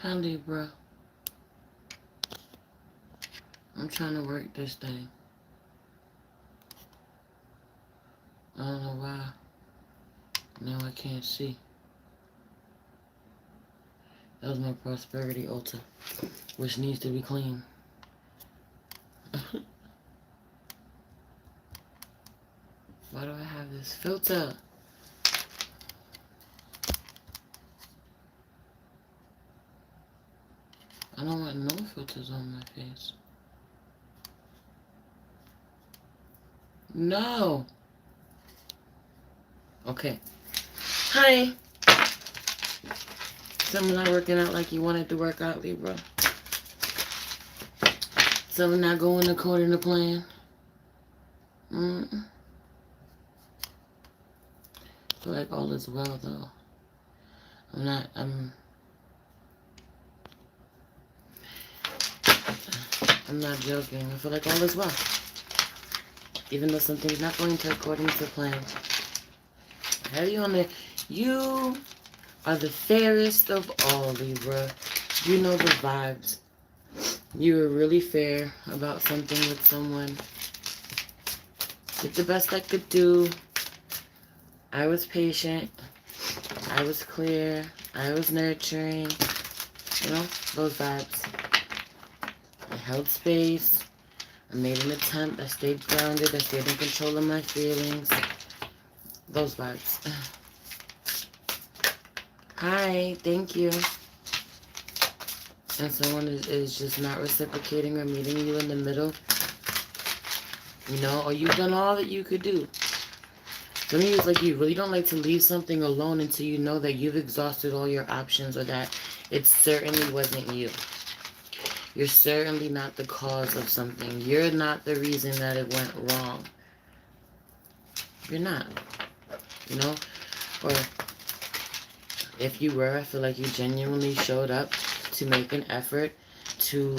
Hi, Libra. I'm trying to work this thing. I don't know why. Now I can't see. That was my prosperity altar, which needs to be clean. Why do I have this filter? I don't want no filters on my face. No. Okay. Hi. Something not working out like you wanted to work out, Libra. Something not going according to plan. I feel like all is well, though. I'm not joking. I feel like all is well. Even though something's not going to according to plan. Have you on there? You are the fairest of all, Libra. You know the vibes. You were really fair about something with someone. Did the best I could do. I was patient. I was clear. I was nurturing. You know, those vibes. I held space. I made an attempt. I stayed grounded. I stayed in control of my feelings. Those vibes. Hi, thank you. And someone is just not reciprocating or meeting you in the middle. You know, or you've done all that you could do. Some of you, it's like you really don't like to leave something alone until you know that you've exhausted all your options or that it certainly wasn't you. You're certainly not the cause of something. You're not the reason that it went wrong. You're not. You know? Or if you were, I feel like you genuinely showed up to make an effort to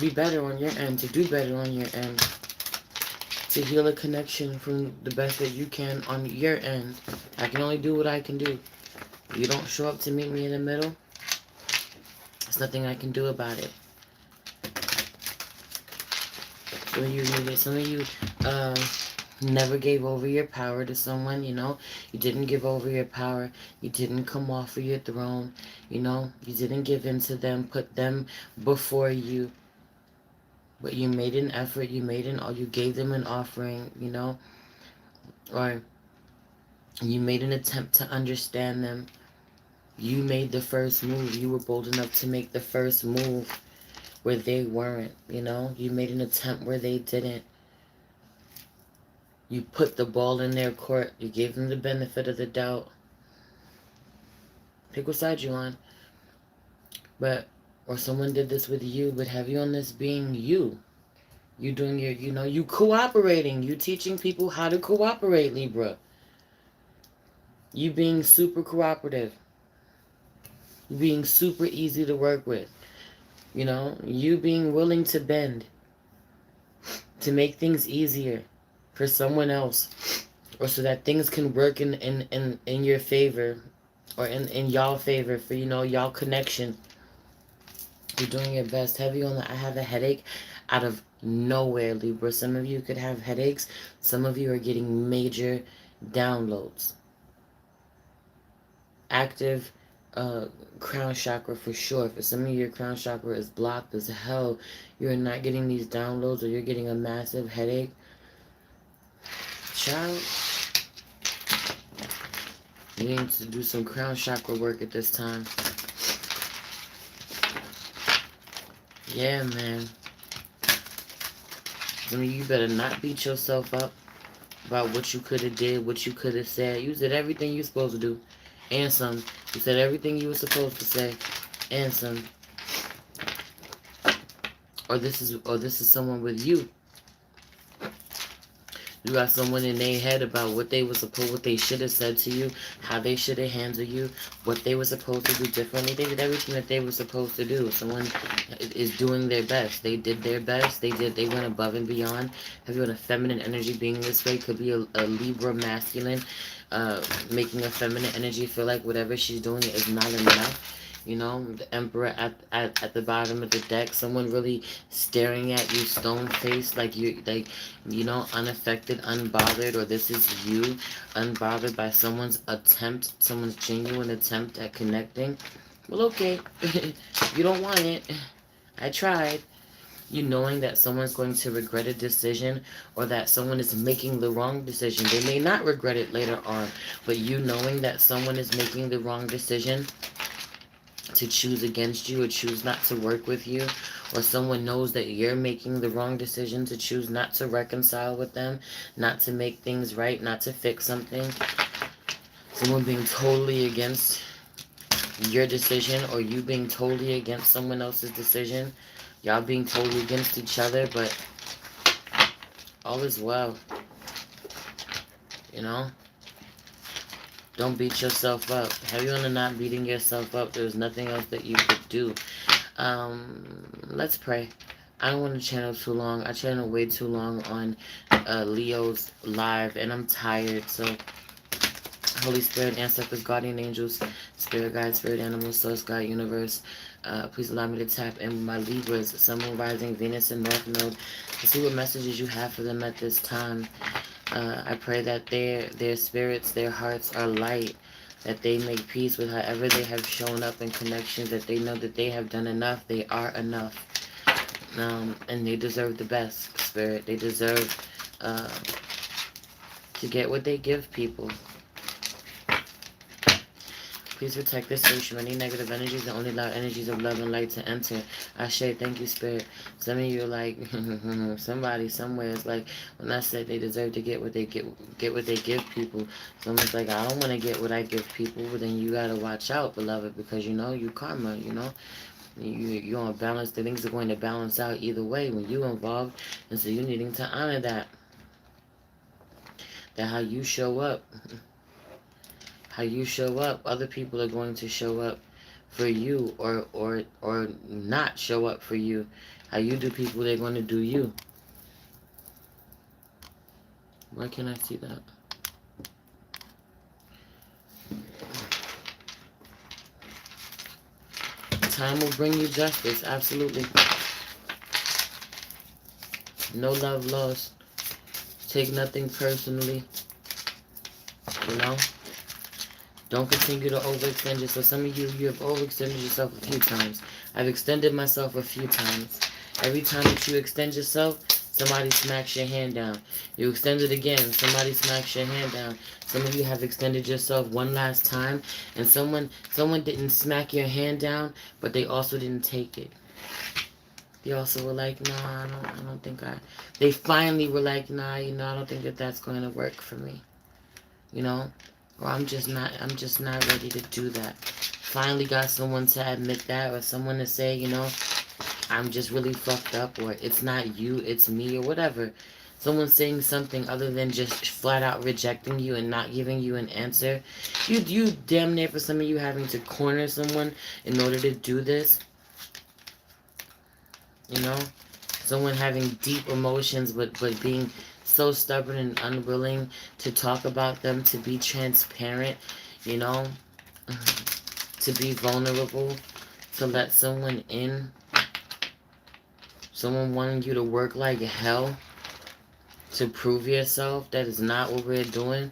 be better on your end, to do better on your end, to heal a connection from the best that you can on your end. I can only do what I can do. If you don't show up to meet me in the middle, there's nothing I can do about it. Some of you never gave over your power to someone, you know. You didn't give over your power. You didn't come off of your throne, you know. You didn't give in to them, put them before you. But you made an effort, you gave them an offering, you know. Or you made an attempt to understand them. You made the first move. You were bold enough to make the first move where they weren't, you know. You made an attempt where they didn't. You put the ball in their court. You gave them the benefit of the doubt. Pick what side you on. Or someone did this with you, but have you on this being you. You doing your, you know, you cooperating. You teaching people how to cooperate, Libra. You being super cooperative. You being super easy to work with. You know, you being willing to bend. To make things easier for someone else. Or so that things can work in your favor. Or in y'all favor for, you know, y'all connection. You're doing your best. Heavy on the I have a headache out of nowhere, Libra. Some of you could have headaches. Some of you are getting major downloads. Active crown chakra for sure. For some of you, your crown chakra is blocked as hell. You're not getting these downloads or you're getting a massive headache. Child, you need to do some crown chakra work at this time. Yeah, man. Some of you better not beat yourself up about what you could have did, what you could have said. You said everything you were supposed to do, and some. You said everything you were supposed to say, and some. Or this is someone with you You got someone in their head about what they should have said to you, how they should have handled you, what they were supposed to do differently. They did everything that they were supposed to do. Someone is doing their best. They did their best. They went above and beyond. Have you got a feminine energy being this way? Could be a Libra masculine, making a feminine energy feel like whatever she's doing is not enough. You know, the Emperor at the bottom of the deck. Someone really staring at you stone faced, like unaffected, unbothered, or this is you, unbothered by someone's attempt, someone's genuine attempt at connecting. Well, okay, you don't want it. I tried. You knowing that someone's going to regret a decision, or that someone is making the wrong decision. They may not regret it later on, but you knowing that someone is making the wrong decision to choose against you or choose not to work with you, or someone knows that you're making the wrong decision to choose not to reconcile with them, not to make things right, not to fix something. Someone being totally against your decision, or you being totally against someone else's decision. Y'all being totally against each other, but all is well. You know? Don't beat yourself up. Have you on not beating yourself up? There's nothing else that you could do. Let's pray. I don't want to channel too long. I channel way too long on Leo's live, and I'm tired. So, Holy Spirit, ancestors, guardian angels, spirit guides, spirit animals, source, God, universe, please allow me to tap in my Libras, Sun, Moon, Rising, Venus, and North Node to see what messages you have for them at this time. I pray that their spirits, their hearts are light, that they make peace with however they have shown up in connections, that they know that they have done enough, they are enough, and they deserve the best, Spirit. They deserve to get what they give people. Please protect this space from any negative energies and only allow energies of love and light to enter. Ashe, thank you, Spirit. Some of you are like, somebody somewhere is like, when I said they deserve to get what they get what they give people. Someone's like, I don't want to get what I give people. But then you gotta watch out, beloved, because you karma. You're on balance. The things are going to balance out either way when you involved, and so you're needing to honor that. That how you show up. How you show up, other people are going to show up for you, or not show up for you. How you do people, they're going to do you. Why can't I see that? Time will bring you justice, absolutely. No love lost. Take nothing personally. Don't continue to overextend yourself. Some of you have overextended yourself a few times. I've extended myself a few times. Every time that you extend yourself, somebody smacks your hand down. You extend it again, somebody smacks your hand down. Some of you have extended yourself one last time, and someone didn't smack your hand down, but they also didn't take it. They also were like, nah, I don't think They finally were like, nah, I don't think that's going to work for me. Or I'm just not ready to do that. Finally got someone to admit that, or someone to say, I'm just really fucked up, or it's not you, it's me, or whatever. Someone saying something other than just flat out rejecting you and not giving you an answer. You damn near, for some of you, having to corner someone in order to do this. Someone having deep emotions, but being so stubborn and unwilling to talk about them, to be transparent, to be vulnerable, to let someone in, someone wanting you to work like hell to prove yourself. That is not what we're doing,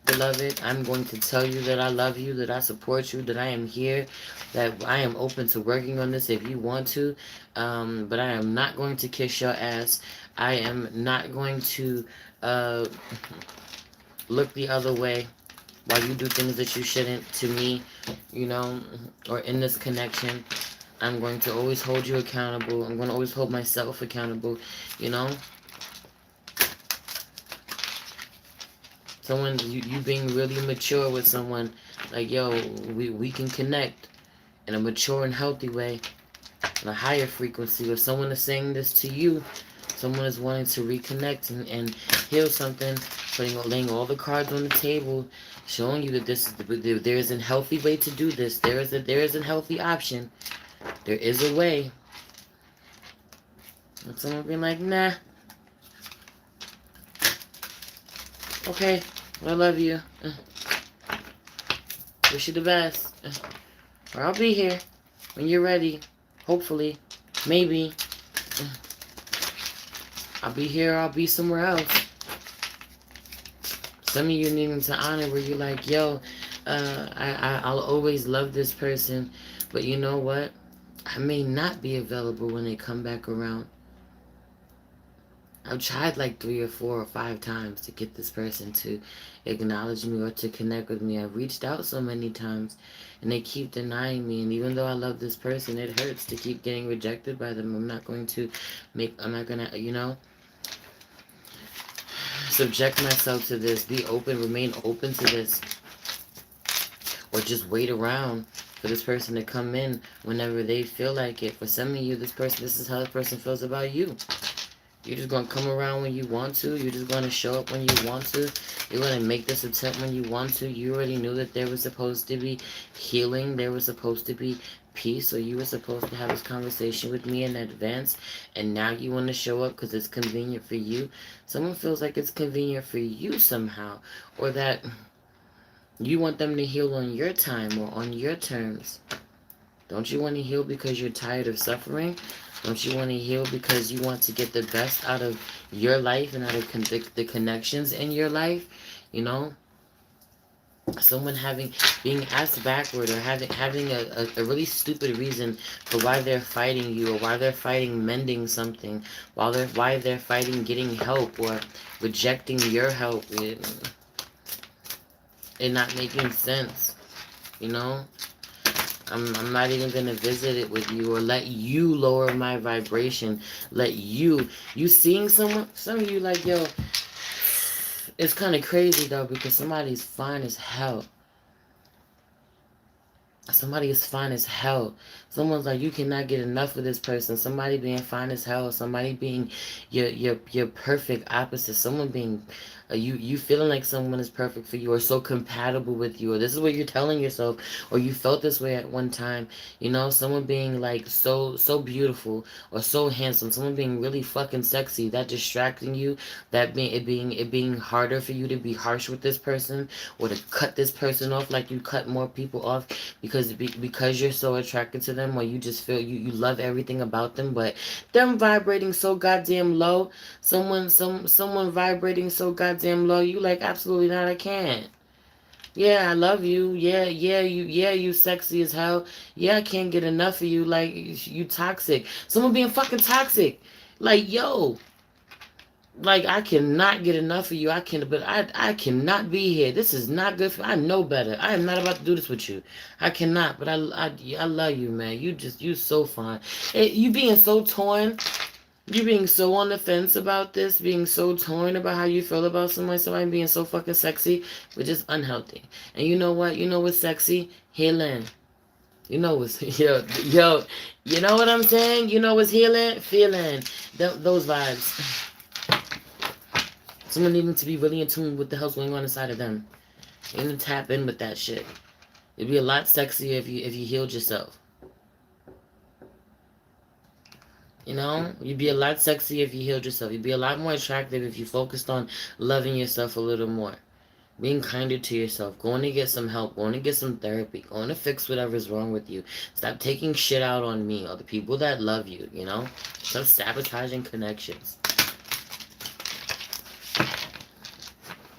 beloved. I'm going to tell you that I love you, that I support you, that I am here, that I am open to working on this if you want to, but I am not going to kiss your ass. I am not going to look the other way while you do things that you shouldn't to me, or in this connection. I'm going to always hold you accountable. I'm going to always hold myself accountable, Someone, you being really mature with someone, like, yo, we can connect in a mature and healthy way, on a higher frequency. Or someone is saying this to you, Someone is wanting to reconnect and heal something, laying all the cards on the table, showing you that there is a healthy way to do this. There is a healthy option. There is a way. And someone being like, nah. Okay, I love you. Wish you the best. Or I'll be here when you're ready. Hopefully. Maybe. I'll be here or I'll be somewhere else. Some of you needing to honor where you're like, yo, I'll always love this person. But you know what? I may not be available when they come back around. I've tried like 3 or 4 or 5 times to get this person to acknowledge me or to connect with me. I've reached out so many times and they keep denying me. And even though I love this person, it hurts to keep getting rejected by them. I'm not going to, subject myself to this. Be open, remain open to this. Or just wait around for this person to come in whenever they feel like it. For some of you, this is how this person feels about you. You're just going to come around when you want to. You're just going to show up when you want to. You're going to make this attempt when you want to. You already knew that there was supposed to be healing. There was supposed to be peace. So you were supposed to have this conversation with me in advance. And now you want to show up because it's convenient for you. Someone feels like it's convenient for you somehow. Or that you want them to heal on your time or on your terms. Don't you want to heal because you're tired of suffering? Don't you want to heal because you want to get the best out of your life and out of the connections in your life? You know? Someone being asked backward or having a really stupid reason for why they're fighting you or why they're fighting mending something, why they're fighting getting help or rejecting your help. It not making sense. You know? I'm not even going to visit it with you or let you lower my vibration. Let you seeing someone, some of you like, yo, it's kind of crazy though because somebody's fine as hell. Somebody is fine as hell. Someone's like, you cannot get enough of this person. Somebody being fine as hell. Somebody being your perfect opposite. Someone being you feeling like someone is perfect for you or so compatible with you, or this is what you're telling yourself, or you felt this way at one time. You know, someone being like so beautiful or so handsome. Someone being really fucking sexy. That distracting you. That being harder for you to be harsh with this person or to cut this person off like you cut more people off because you're so attracted to them, or you just feel you love everything about them, but them vibrating so goddamn low, someone vibrating so goddamn low, you like, absolutely not, I can't. Yeah, I love you. You sexy as hell. Yeah, I can't get enough of you. Like, you toxic. Someone being fucking toxic. Like, yo. Like, I cannot get enough of you. I cannot be here. This is not good for I know better. I am not about to do this with you. I cannot, but I love you, man. You so fine. You being so torn. You being so on the fence about this. Being so torn about how you feel about somebody being so fucking sexy, but just unhealthy. And you know what? You know what's sexy? Healing. You know what's, yo. You know what I'm saying? You know what's healing? Feeling. Those vibes. Someone needing to be really in tune with what the hell's going on inside of them. You need to tap in with that shit. It'd be a lot sexier if you healed yourself. You know? You'd be a lot sexier if you healed yourself. You'd be a lot more attractive if you focused on loving yourself a little more. Being kinder to yourself. Going to get some help. Going to get some therapy. Going to fix whatever's wrong with you. Stop taking shit out on me or the people that love you, you know? Stop sabotaging connections.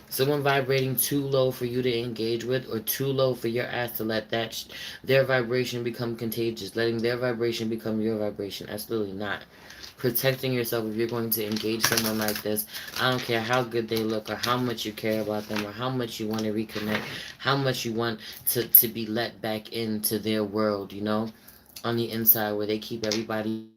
Someone vibrating too low for you to engage with, or too low for your ass to let their vibration become contagious. Letting their vibration become your vibration. Absolutely not. Protecting yourself if you're going to engage someone like this. I don't care how good they look or how much you care about them or how much you want to reconnect. How much you want to be let back into their world, you know? On the inside where they keep everybody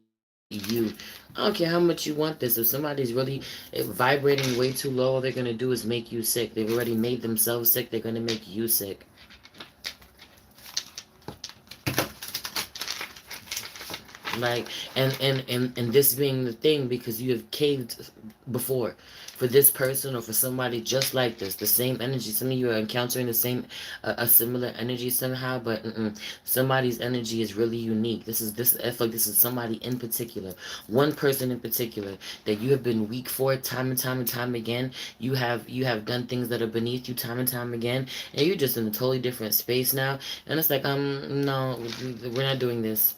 you. I don't care how much you want this. If somebody's really vibrating way too low, all they're going to do is make you sick. They've already made themselves sick. They're going to make you sick. Like, and this being the thing, because you have caved before for this person or for somebody just like this, the same energy. Some of you are encountering the same, a similar energy somehow, but somebody's energy is really unique. I feel like this is somebody in particular, one person in particular that you have been weak for time and time and time again. You have done things that are beneath you time and time again, and you're just in a totally different space now. And it's like, no, we're not doing this.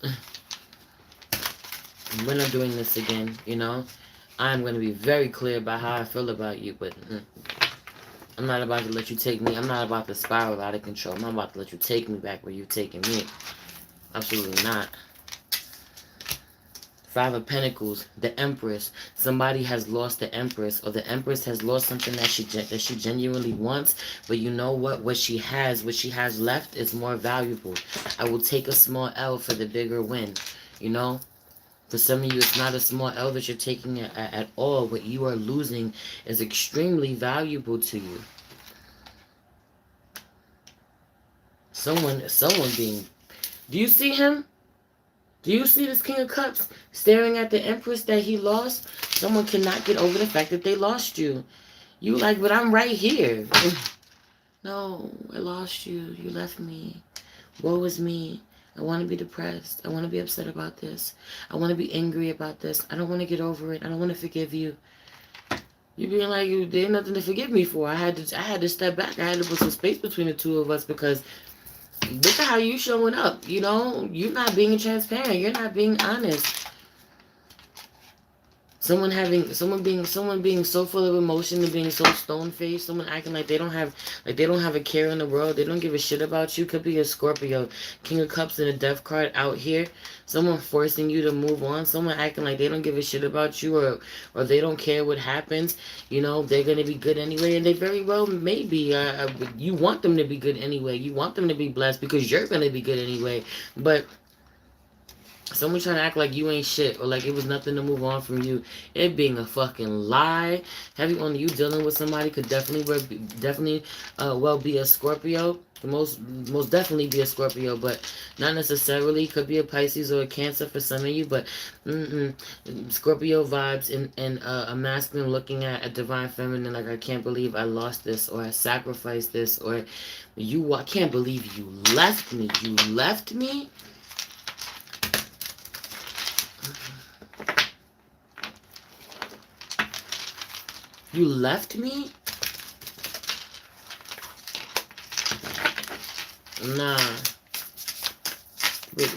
We're not doing this again, you know? I'm going to be very clear about how I feel about you, but I'm not about to let you take me. I'm not about to spiral out of control. I'm not about to let you take me back where you've taken me. Absolutely not. Five of Pentacles, the Empress. Somebody has lost the Empress, or the Empress has lost something that she genuinely wants. But you know what she has left is more valuable. I will take a small L for the bigger win, you know? For some of you, it's not a small L that you're taking at all. What you are losing is extremely valuable to you. Someone being... Do you see him? Do you see this King of Cups staring at the Empress that he lost? Someone cannot get over the fact that they lost you. You like, but I'm right here. No, I lost you. You left me. Woe is me. I want to be depressed. I want to be upset about this. I want to be angry about this. I don't want to get over it. I don't want to forgive you. You being like, there's nothing to forgive me for. I had to step back. I had to put some space between the two of us, because look at how you showing up. You know, you're not being transparent. You're not being honest. Someone being so full of emotion and being so stone-faced. Someone acting like they don't have a care in the world. They don't give a shit about you. Could be a Scorpio, King of Cups and a Death card out here. Someone forcing you to move on. Someone acting like they don't give a shit about you, or they don't care what happens. You know, they're gonna be good anyway, and they very well may be. You want them to be good anyway. You want them to be blessed because you're gonna be good anyway. But someone trying to act like you ain't shit, or like it was nothing to move on from you. It being a fucking lie. Heavy on you dealing with somebody could definitely well be a Scorpio. Most definitely be a Scorpio, but not necessarily. Could be a Pisces or a Cancer for some of you, but Scorpio vibes, and a masculine looking at a divine feminine like, I can't believe I lost this, or I sacrificed this, or I can't believe you left me. You left me? You left me? Nah.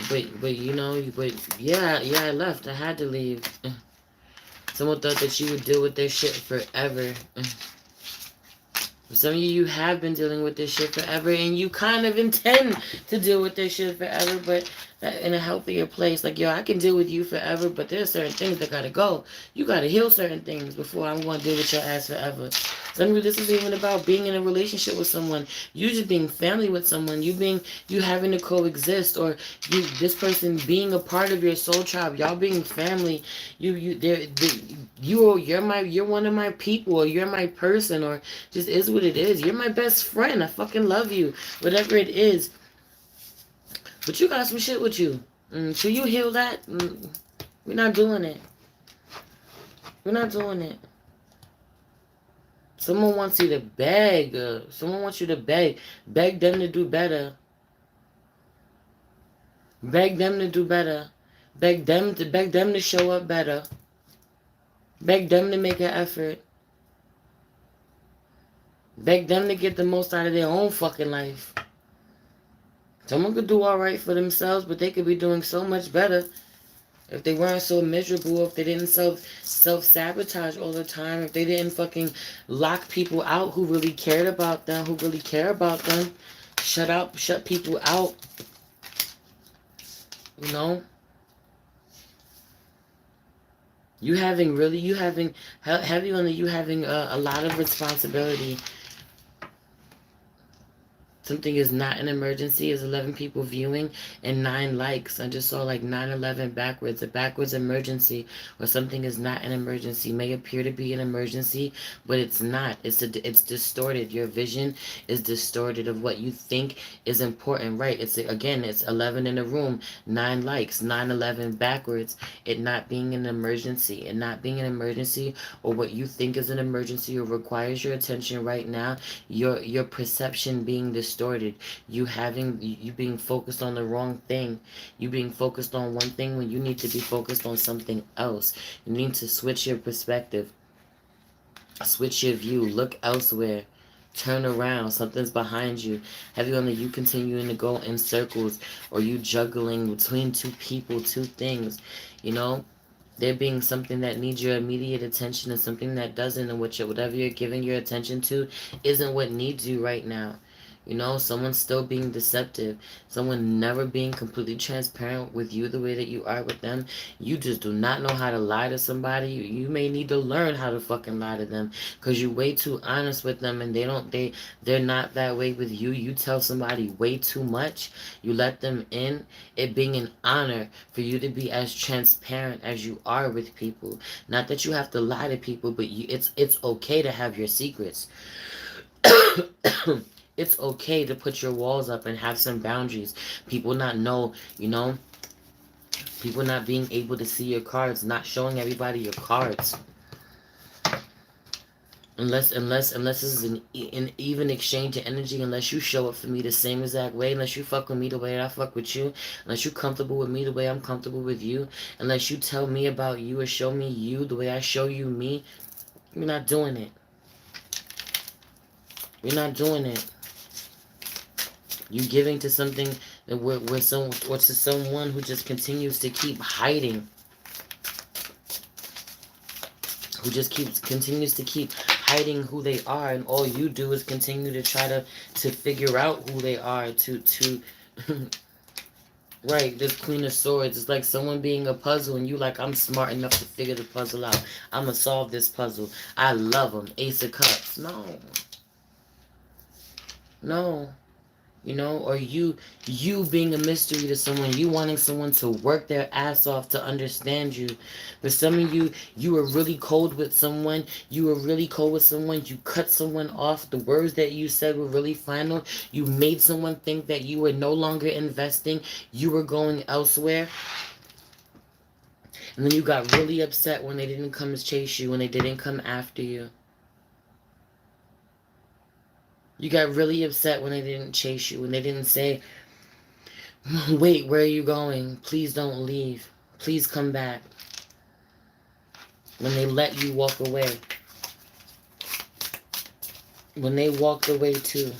But you know, yeah, I left. I had to leave. Someone thought that you would deal with their shit forever. Some of you have been dealing with this shit forever, and you kind of intend to deal with this shit forever, but in a healthier place. Like, yo, I can deal with you forever, but there's certain things that gotta go. You gotta heal certain things before I'm gonna deal with your ass forever. Some of you, this is even about being in a relationship with someone. You just being family with someone. You having to coexist, or this person being a part of your soul tribe. Y'all being family. You're one of my people, or you're my person, or just is what it is. You're my best friend. I fucking love you. Whatever it is. But you got some shit with you. Till you heal that, we're not doing it. We're not doing it. Someone wants you to beg. Someone wants you to beg. Beg them to do better. Beg them to do better. Beg them to show up better. Beg them to make an effort. Beg them to get the most out of their own fucking life. Someone could do alright for themselves, but they could be doing so much better if they weren't so miserable, if they didn't self-sabotage all the time, if they didn't fucking lock people out who really cared about them, who really care about them. Shut people out. You know? You having a lot of responsibility. Something is not an emergency is 11 people viewing and 9 likes. I just saw like 911 backwards. A backwards emergency or something is not an emergency. May appear to be an emergency, but it's not. It's distorted. Your vision is distorted of what you think is important. Right. It's 11 in the room, 9 likes, 911 backwards. It not being an emergency. It not being an emergency or what you think is an emergency or requires your attention right now. Your perception being distorted, you being focused on the wrong thing, you being focused on one thing when you need to be focused on something else. You need to switch your perspective, switch your view, look elsewhere, turn around. Something's behind you. Have you on the you continuing to go in circles, or you juggling between two people, two things, you know? There being something that needs your immediate attention and something that doesn't, and whatever you're giving your attention to isn't what needs you right now. You know, someone's still being deceptive. Someone never being completely transparent with you the way that you are with them. You just do not know how to lie to somebody. You may need to learn how to fucking lie to them, because you're way too honest with them, and they're not that way with you. You tell somebody way too much. You let them in. It being an honor for you to be as transparent as you are with people. Not that you have to lie to people, but it's okay to have your secrets. It's okay to put your walls up and have some boundaries. People not know, people not being able to see your cards, not showing everybody your cards. Unless this is an even exchange of energy, unless you show up for me the same exact way, unless you fuck with me the way I fuck with you, unless you're comfortable with me the way I'm comfortable with you, unless you tell me about you or show me you the way I show you me, we're not doing it. We're not doing it. You giving to something that or to someone who just continues to keep hiding, who just continues to keep hiding who they are, and all you do is continue to try to figure out who they are. To right, this Queen of Swords is like someone being a puzzle, and you like, I'm smart enough to figure the puzzle out. I'm gonna solve this puzzle. I love them. Ace of Cups. No. Or you being a mystery to someone, you wanting someone to work their ass off to understand you. But some of you were really cold with someone, you cut someone off, the words that you said were really final, you made someone think that you were no longer investing, you were going elsewhere. And then you got really upset when they didn't come to chase you, when they didn't come after you. You got really upset when they didn't chase you, when they didn't say, wait, where are you going? Please don't leave. Please come back. When they let you walk away. When they walked away too.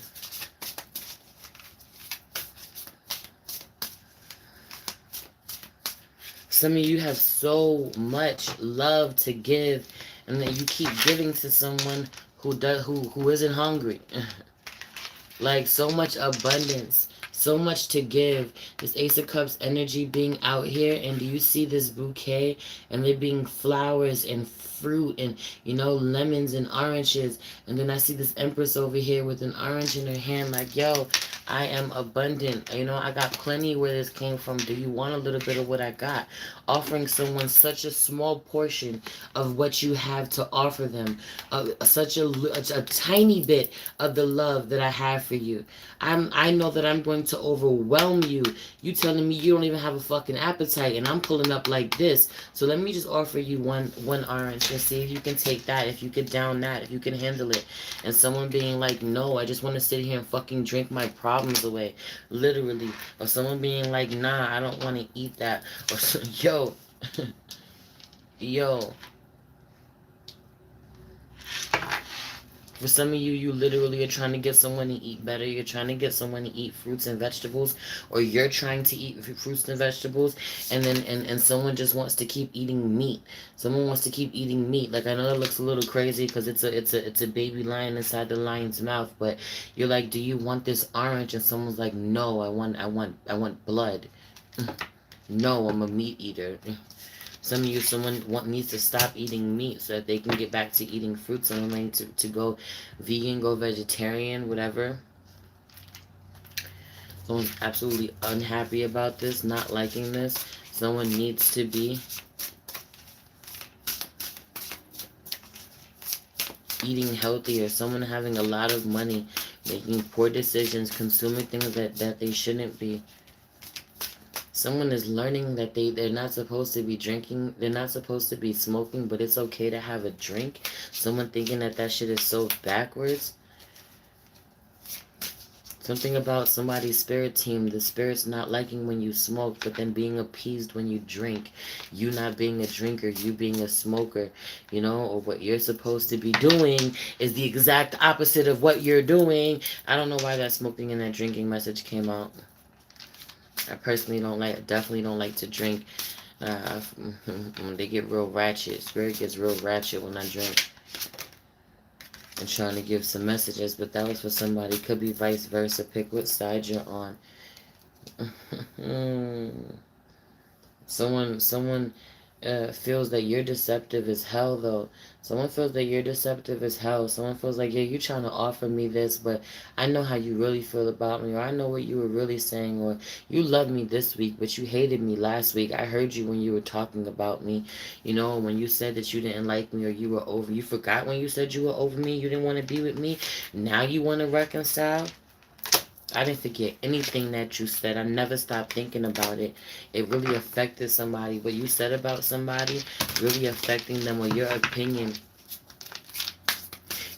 Some of you have so much love to give, and then you keep giving to someone who isn't hungry. Like, so much abundance, so much to give. This Ace of Cups energy being out here, and do you see this bouquet, and there being flowers and fruit and lemons and oranges, and then I see this Empress over here with an orange in her hand, like, yo, I am abundant. I got plenty where this came from. Do you want a little bit of what I got? Offering someone such a small portion of what you have to offer them. Such a tiny bit of the love that I have for you. I know that I'm going to overwhelm you. You telling me you don't even have a fucking appetite, and I'm pulling up like this. So let me just offer you one orange and see if you can take that, if you can down that, if you can handle it. And someone being like, no, I just want to sit here and fucking drink my problems away, literally. Or someone being like, nah, I don't want to eat that. Or yo. For some of you, you literally are trying to get someone to eat better. You're trying to get someone to eat fruits and vegetables, or you're trying to eat fruits and vegetables, and then and someone just wants to keep eating meat. Someone wants to keep eating meat. Like, I know that looks a little crazy because it's a baby lion inside the lion's mouth, but you're like, do you want this orange? And someone's like, no, I want blood. No, I'm a meat eater. Some of you, someone needs to stop eating meat so that they can get back to eating fruit. Someone needs to go vegan, go vegetarian, whatever. Someone's absolutely unhappy about this, not liking this. Someone needs to be eating healthier. Someone having a lot of money, making poor decisions, consuming things that they shouldn't be. Someone is learning that they're not supposed to be drinking. They're not supposed to be smoking, but it's okay to have a drink. Someone thinking that shit is so backwards. Something about somebody's spirit team. The spirit's not liking when you smoke, but then being appeased when you drink. You not being a drinker, you being a smoker. You know, or what you're supposed to be doing is the exact opposite of what you're doing. I don't know why that smoking and that drinking message came out. I personally definitely don't like to drink. They get real ratchet. Spirit gets real ratchet when I drink. And trying to give some messages, but that was for somebody. Could be vice versa. Pick what side you're on. Someone feels that you're deceptive as hell, though. Someone feels that you're deceptive as hell. Someone feels like, yeah, you're trying to offer me this, but I know how you really feel about me, or I know what you were really saying, or you loved me this week, but you hated me last week. I heard you when you were talking about me, you know, when you said that you didn't like me, or you were over. You forgot when you said you were over me, you didn't want to be with me. Now you want to reconcile. I didn't forget anything that you said. I never stopped thinking about it. It really affected somebody. What you said about somebody really affecting them, or your opinion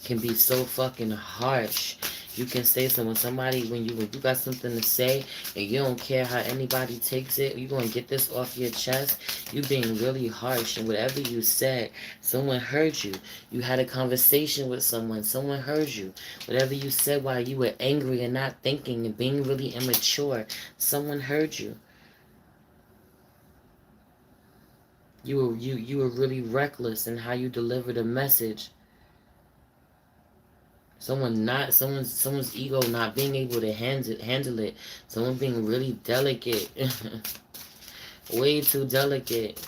can be so fucking harsh. You can say somebody when you got something to say and you don't care how anybody takes it, you gonna get this off your chest. You being really harsh, and whatever you said, someone heard you. You had a conversation with someone heard you. Whatever you said while you were angry and not thinking and being really immature, someone heard you. You were really reckless in how you delivered a message. Someone's ego not being able to handle it. Someone being really delicate. Way too delicate.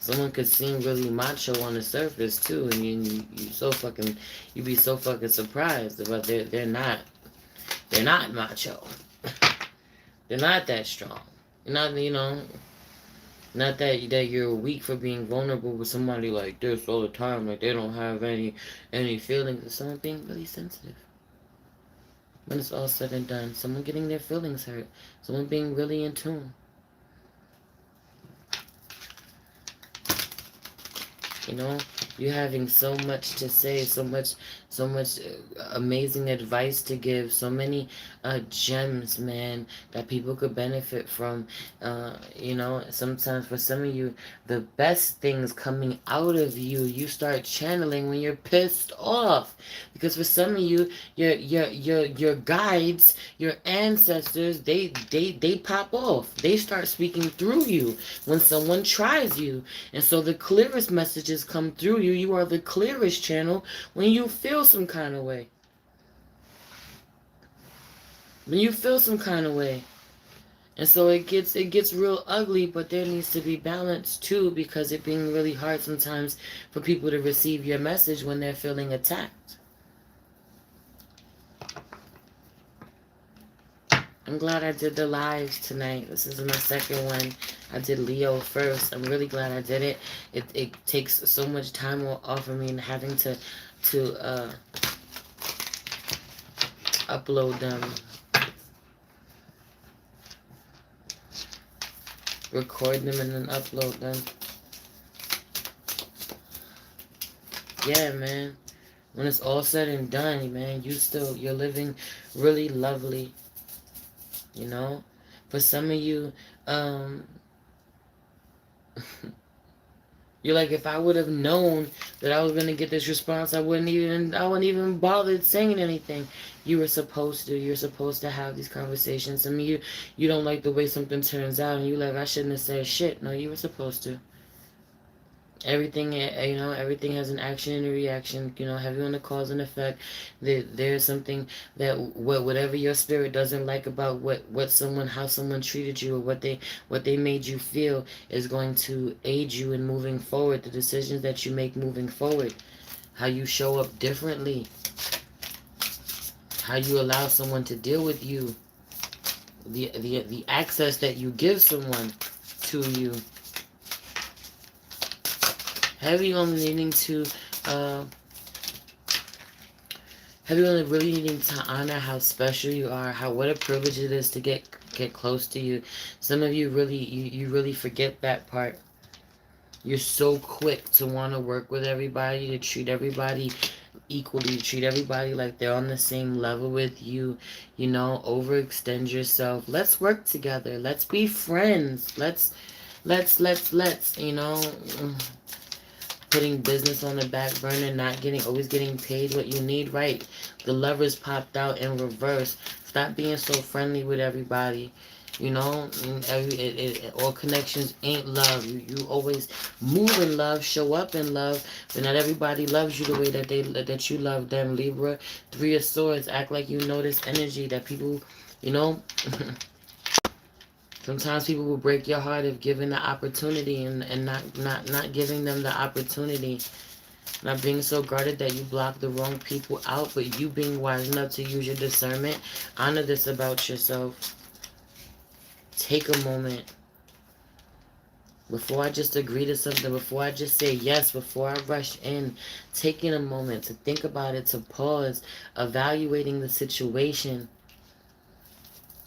Someone could seem really macho on the surface too, and you be so fucking surprised, but they're not macho. They're not that strong. Not not that you're weak for being vulnerable with somebody like this all the time, like they don't have any feelings. Someone being really sensitive. When it's all said and done, someone getting their feelings hurt, someone being really in tune. You know, you having so much to say, so much amazing advice to give, so many gems, man, that people could benefit from. You know, sometimes for some of you, the best things coming out of you start channeling when you're pissed off. Because for some of you, your guides, your ancestors, they pop off. They start speaking through you when someone tries you. And so the clearest messages come through you. You are the clearest channel when you feel some kind of way. When you feel some kind of way. And so it gets real ugly, but there needs to be balance too, because it being really hard sometimes for people to receive your message when they're feeling attacked. I'm glad I did the lives tonight. This is my second one. I did Leo first. I'm really glad I did it. It takes so much time off of me, and having to upload them, record them, and then upload them. Yeah, man. When it's all said and done, man, you're living really lovely. You know, for some of you, you're like, if I would have known that I was gonna get this response, I wouldn't even bother saying anything. You're supposed to have these conversations. Some of you don't like the way something turns out, and you like, I shouldn't have said shit. No, you were supposed to. Everything, everything has an action and a reaction. Heavy on the cause and effect. There's something that whatever your spirit doesn't like about how someone treated you, or what they made you feel, is going to aid you in moving forward. The decisions that you make moving forward, how you show up differently, how you allow someone to deal with you. the access that you give someone to you. Heavy on needing to uh heavy on really needing to honor how special you are, how what a privilege it is to get close to you. Some of you really you really forget that part. You're so quick to want to work with everybody, to treat everybody equally, to treat everybody like they're on the same level with you. You know, overextend yourself. Let's work together. Let's be friends. Let's, you know, putting business on the back burner, not getting, always getting paid what you need, right? The levers popped out in reverse. Stop being so friendly with everybody. You know, all connections ain't love. You always move in love, show up in love, but not everybody loves you the way that you love them. Libra, Three of Swords, act like you know this energy that people, you know. Sometimes people will break your heart if given the opportunity, and not giving them the opportunity. Not being so guarded that you block the wrong people out, but you being wise enough to use your discernment. Honor this about yourself. Take a moment. Before I just agree to something, before I just say yes, before I rush in, taking a moment to think about it, to pause, evaluating the situation.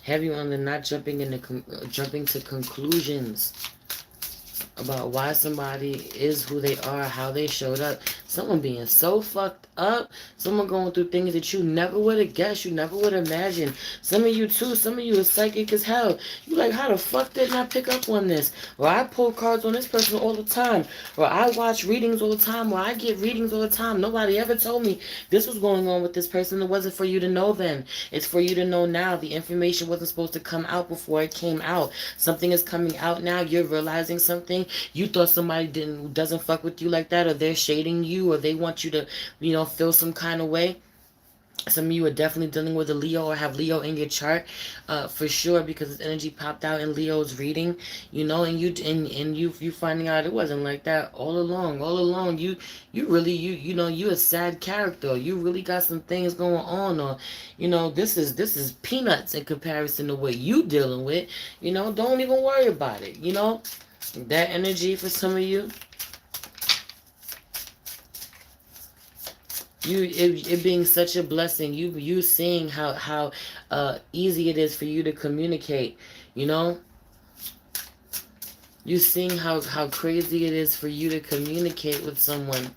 Heavy on the not jumping to conclusions about why somebody is who they are, how they showed up. Someone being so fucked up. Someone going through things that you never would have guessed. You never would have imagined. Some of you too. Some of you are psychic as hell. You like, how the fuck didn't I pick up on this? Or I pull cards on this person all the time. Or I watch readings all the time. Or I get readings all the time. Nobody ever told me this was going on with this person. It wasn't for you to know then. It's for you to know now. The information wasn't supposed to come out before it came out. Something is coming out now. You're realizing something. You thought somebody doesn't fuck with you like that, or they're shading you, or they want you to, you know, feel some kind of way. Some of you are definitely dealing with a Leo or have Leo in your chart, for sure, because this energy popped out in Leo's reading, you know, and you finding out it wasn't like that all along. All along, you really you know you a sad character. You really got some things going on, or you know this is peanuts in comparison to what you dealing with. You know, don't even worry about it. You know, that energy for some of you. It being such a blessing, you seeing how easy it is for you to communicate, you know, you seeing how crazy it is for you to communicate with someone.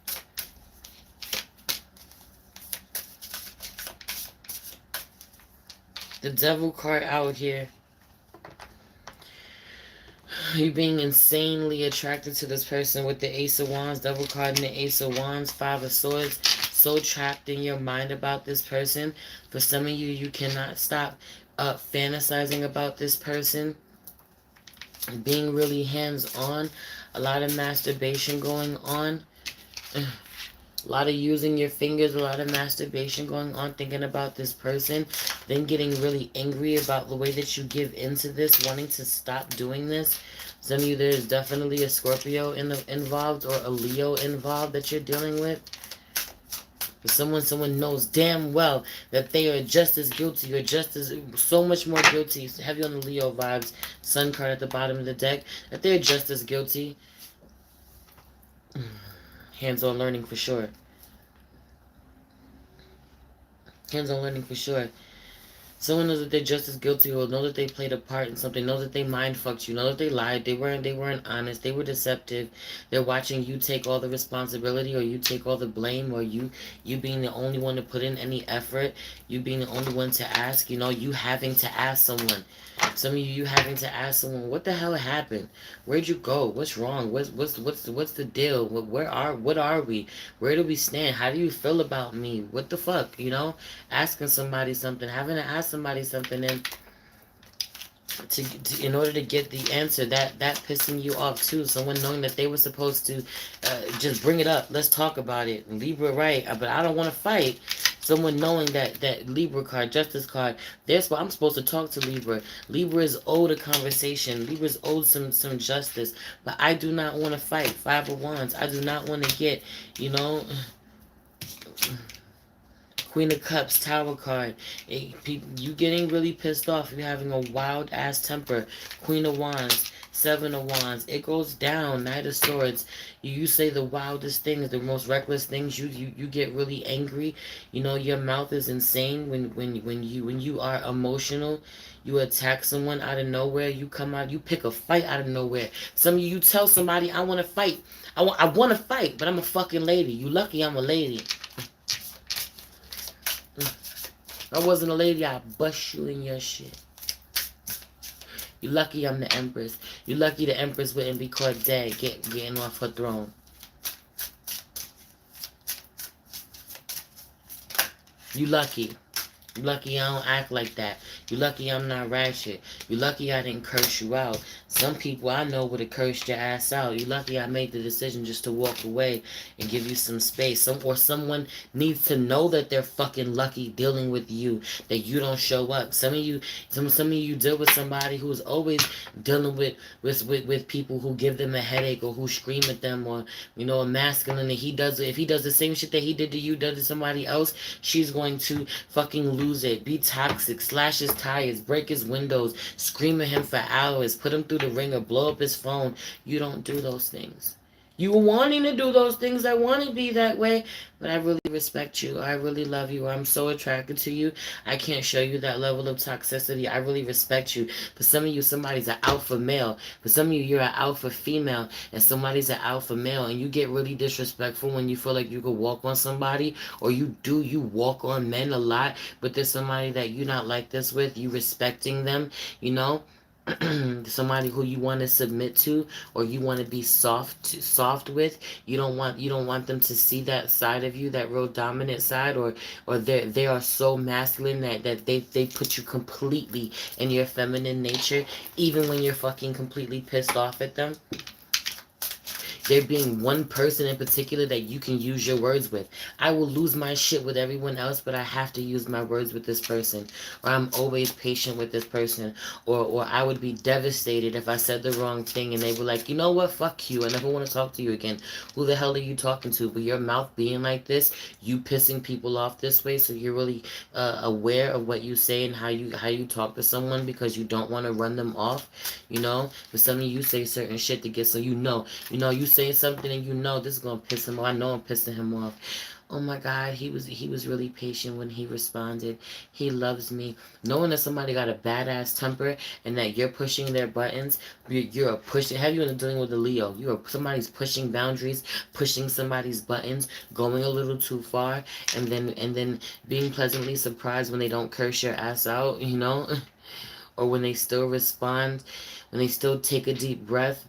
The Devil card out here. You being insanely attracted to this person with the Ace of Wands, Devil card and the Ace of Wands, Five of Swords. So trapped in your mind about this person. For some of you, you cannot stop fantasizing about this person. Being really hands-on. A lot of masturbation going on. A lot of using your fingers, a lot of masturbation going on, thinking about this person, then getting really angry about the way that you give into this, wanting to stop doing this. Some of you, there's definitely a Scorpio involved, or a Leo involved that you're dealing with. But someone knows damn well that they are just as guilty, or just as, so much more guilty. It's heavy on the Leo vibes. Sun card at the bottom of the deck. That they're just as guilty. Hands-on learning for sure. Hands-on learning for sure. Someone knows that they're just as guilty, or know that they played a part in something, know that they mind fucked you, know that they lied, they weren't honest, they were deceptive. They're watching you take all the responsibility, or you take all the blame, or you being the only one to put in any effort, you being the only one to ask, you know, you having to ask someone. Some of you having to ask someone, what the hell happened? Where'd you go? What's wrong? What's the deal? What are we? Where do we stand? How do you feel about me? What the fuck? You know, asking somebody something, having to ask somebody something, and in order to get the answer, that pissing you off too. Someone knowing that they were supposed to just bring it up. Let's talk about it. Libra, right? But I don't want to fight. Someone knowing that Libra card, Justice card, that's why I'm supposed to talk to Libra. Libra is owed a conversation. Libra is owed some justice. But I do not want to fight. Five of Wands. I do not want to get, you know, Queen of Cups, Tower card. You getting really pissed off. You're having a wild ass temper. Queen of Wands, Seven of Wands. It goes down. Knight of Swords. You say the wildest things, the most reckless things. You get really angry. You know, your mouth is insane when you are emotional. You attack someone out of nowhere. You come out. You pick a fight out of nowhere. Some of you tell somebody, "I want to fight. I want to fight, but I'm a fucking lady." You lucky I'm a lady. I wasn't a lady, I'd bust you in your shit. You lucky I'm the Empress. You lucky the Empress wouldn't be caught dead getting off her throne. You lucky. You lucky I don't act like that. You lucky I'm not ratchet. You lucky I didn't curse you out. Some people I know would have cursed your ass out. You lucky I made the decision just to walk away and give you some space. Someone needs to know that they're fucking lucky dealing with you, that you don't show up. Some of you deal with somebody who's always dealing with people who give them a headache or who scream at them, or a masculine, and if he does the same shit that he did to you, does to somebody else, she's going to fucking lose it, be toxic, slash his tires, break his windows, scream at him for hours, put him through the ringer, blow up his phone. You don't do those things. You were wanting to do those things. I want to be that way, but I really respect you. I really love you. I'm so attracted to you. I can't show you that level of toxicity. I really respect you. For some of you, somebody's an alpha male. For some of you, you're an alpha female, and somebody's an alpha male, and you get really disrespectful when you feel like you could walk on somebody, or you walk on men a lot, but there's somebody that you're not like this with. You respecting them, somebody who you want to submit to, or you want to be soft with. You don't want them to see that side of you, that real dominant side, or they are so masculine that they put you completely in your feminine nature, even when you're fucking completely pissed off at them. There being one person in particular that you can use your words with. I will lose my shit with everyone else, but I have to use my words with this person. Or I'm always patient with this person. Or I would be devastated if I said the wrong thing and they were like, you know what, fuck you, I never want to talk to you again. Who the hell are you talking to? But your mouth being like this, you pissing people off this way, so you're really aware of what you say and how you talk to someone, because you don't want to run them off. But some of you say certain shit to get, so you say something and this is gonna piss him off. I know I'm pissing him off. Oh my God, he was really patient when he responded. He loves me. Knowing that somebody got a badass temper and that you're pushing their buttons, you're pushing. Have you been dealing with a Leo? Somebody's pushing boundaries, pushing somebody's buttons, going a little too far, and then being pleasantly surprised when they don't curse your ass out, or when they still respond, when they still take a deep breath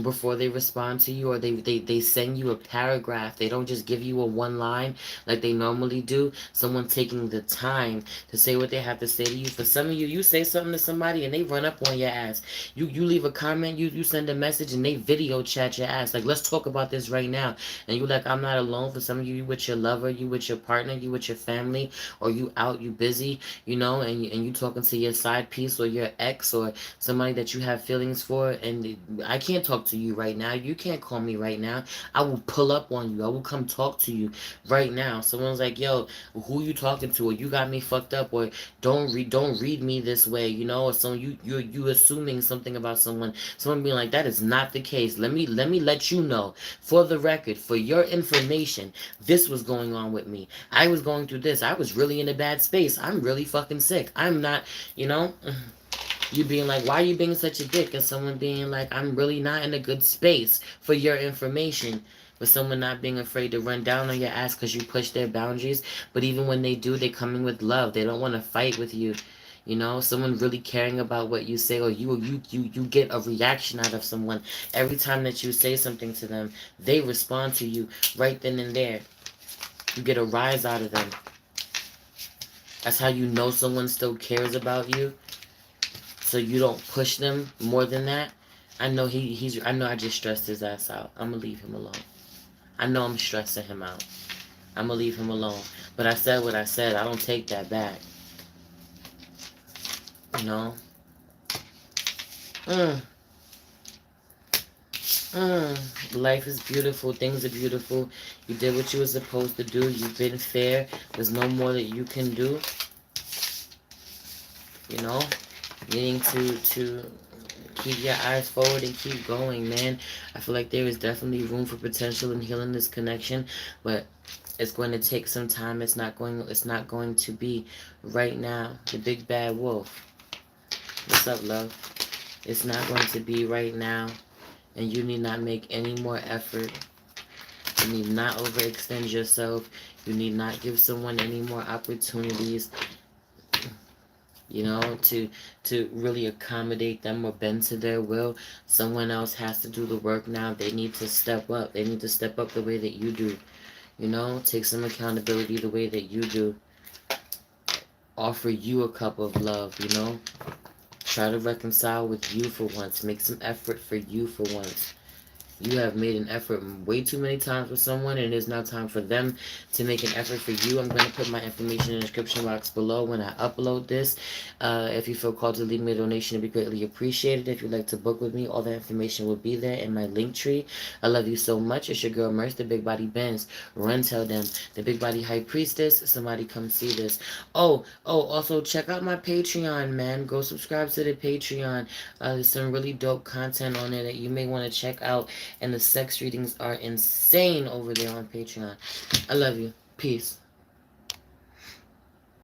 before they respond to you, or they send you a paragraph. They don't just give you a one line like they normally do. Someone taking the time to say what they have to say to you. For some of you, you say something to somebody and they run up on your ass. You leave a comment, you send a message, and they video chat your ass. Like, let's talk about this right now. And you like, I'm not alone. For some of you, you with your lover, you with your partner, you with your family, or you out, you busy, and you talking to your side piece or your ex or somebody that you have feelings for, and I can't talk to you right now. You can't call me right now. I will pull up on you. I will come talk to you right now. Someone's like, yo, who you talking to? Or you got me fucked up, or don't read me this way, or so you assuming something about someone. Someone being like, that is not the case. Let me let you know, for the record, for your information, this was going on with me. I was going through this. I was really in a bad space. I'm really fucking sick. I'm not, you being like, why are you being such a dick? And someone being like, I'm really not in a good space, for your information. But someone not being afraid to run down on your ass because you push their boundaries. But even when they do, they come in with love. They don't want to fight with you. Someone really caring about what you say, or you get a reaction out of someone. Every time that you say something to them, they respond to you right then and there. You get a rise out of them. That's how you know someone still cares about you. So you don't push them more than that. I know I know I just stressed his ass out. I'm gonna leave him alone. I know I'm stressing him out. I'm gonna leave him alone. But I said what I said. I don't take that back. Life is beautiful. Things are beautiful. You did what you were supposed to do. You've been fair. There's no more that you can do. You know, needing to keep your eyes forward and keep going, man. I feel like there is definitely room for potential in healing this connection, but it's going to take some time. It's not going to be right now. The big bad wolf. What's up, love? It's not going to be right now, and you need not make any more effort. You need not overextend yourself. You need not give someone any more opportunities, to really accommodate them or bend to their will. Someone else has to do the work now. They need to step up. They need to step up the way that you do. Take some accountability the way that you do. Offer you a cup of love. Try to reconcile with you for once. Make some effort for you for once. You have made an effort way too many times for someone, and it is now time for them to make an effort for you. I'm going to put my information in the description box below when I upload this. If you feel called to leave me a donation, it would be greatly appreciated. If you'd like to book with me, all the information will be there in my link tree. I love you so much. It's your girl, Merce, the Big Body Benz. Run, tell them. The Big Body High Priestess. Somebody come see this. Also check out my Patreon, man. Go subscribe to the Patreon. There's some really dope content on there that you may want to check out. And the sex readings are insane over there on Patreon. I love you. Peace.